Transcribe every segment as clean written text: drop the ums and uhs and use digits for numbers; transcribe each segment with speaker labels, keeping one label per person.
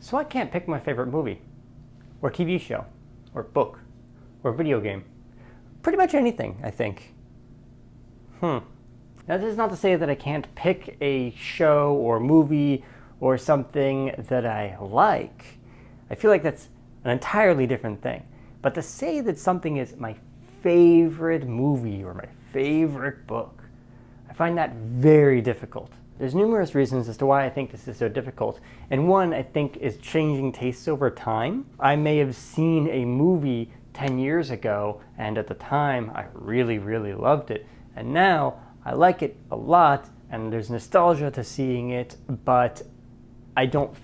Speaker 1: So I can't pick my favorite movie, or TV show, or book, or video game. Pretty much anything, I think. Now this is not to say that I can't pick a show or movie or something that I like. I feel like that's an entirely different thing. But to say that something is my favorite movie or my favorite book, I find that very difficult. There's numerous reasons as to why I think this is so difficult. And one, I think, is changing tastes over time. I may have seen a movie 10 years ago, and at the time, I really, really loved it. And now, I like it a lot, and there's nostalgia to seeing it, but I don't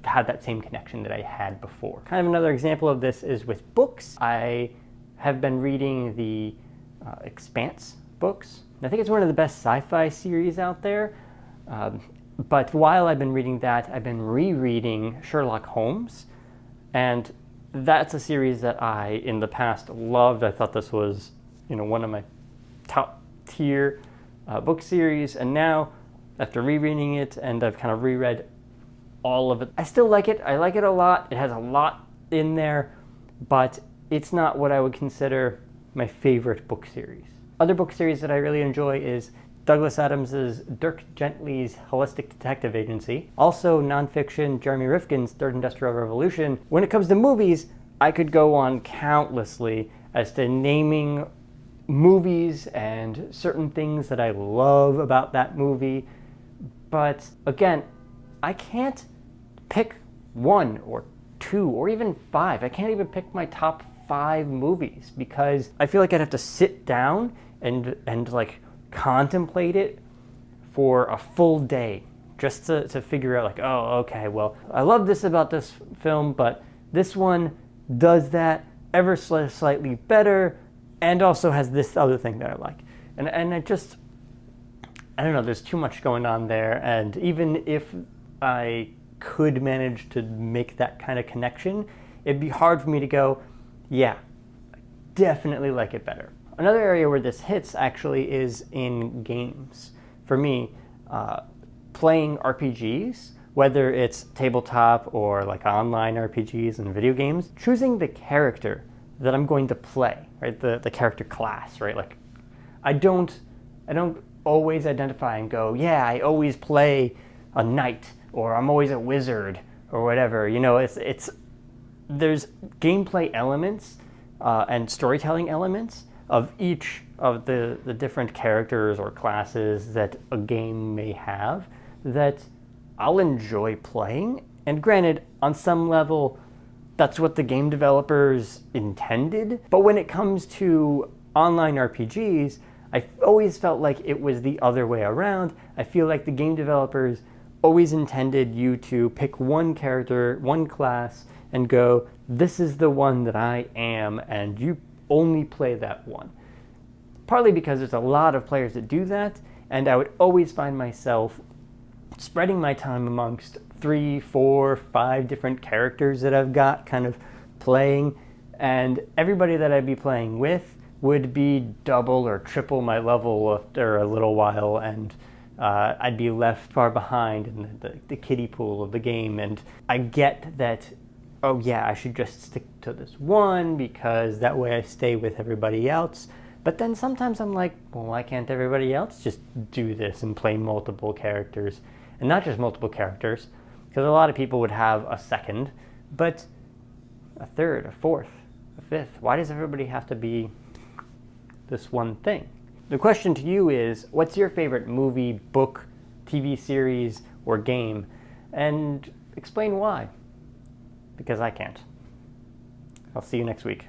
Speaker 1: have that same connection that I had before. Kind of another example of this is with books. I have been reading the Expanse books. I think it's one of the best sci-fi series out there. But while I've been reading that, I've been rereading Sherlock Holmes, and that's a series that I, in the past, loved. I thought this was, one of my top tier book series, and now, after rereading it, and I've kind of reread all of it, I still like it. I like it a lot. It has a lot in there, but it's not what I would consider my favorite book series. Other book series that I really enjoy is Douglas Adams's Dirk Gently's Holistic Detective Agency. Also nonfiction, Jeremy Rifkin's Third Industrial Revolution. When it comes to movies, I could go on countlessly as to naming movies and certain things that I love about that movie. But again, I can't pick one or two or even five. I can't even pick my top 5 movies because I feel like I'd have to sit down and like contemplate it for a full day just to figure out like, oh, okay, well, I love this about this film, but this one does that ever so slightly better and also has this other thing that I like. And I don't know, there's too much going on there, and even if I could manage to make that kind of connection, it'd be hard for me to go, yeah, I definitely like it better. Another area where this hits actually is in games. For me, playing RPGs, whether it's tabletop or like online RPGs and video games, choosing the character that I'm going to play, right? The character class, right? Like, I don't always identify and go, yeah, I always play a knight, or I'm always a wizard, or whatever. There's gameplay elements and storytelling elements of each of the different characters or classes that a game may have that I'll enjoy playing. And granted, on some level, that's what the game developers intended. But when it comes to online RPGs, I always felt like it was the other way around. I feel like the game developers always intended you to pick one character, one class, and go, this is the one that I am, and you only play that one. Partly because there's a lot of players that do that, and I would always find myself spreading my time amongst 3, 4, 5 different characters that I've got kind of playing, and everybody that I'd be playing with would be double or triple my level after a little while, and I'd be left far behind in the kiddie pool of the game. And I get that, oh yeah, I should just stick to this one because that way I stay with everybody else. But then sometimes I'm like, well, why can't everybody else just do this and play multiple characters? And not just multiple characters, because a lot of people would have a second, but a third, a fourth, a fifth. Why does everybody have to be this one thing? The question to you is, what's your favorite movie, book, TV series, or game? And explain why. Because I can't. I'll see you next week.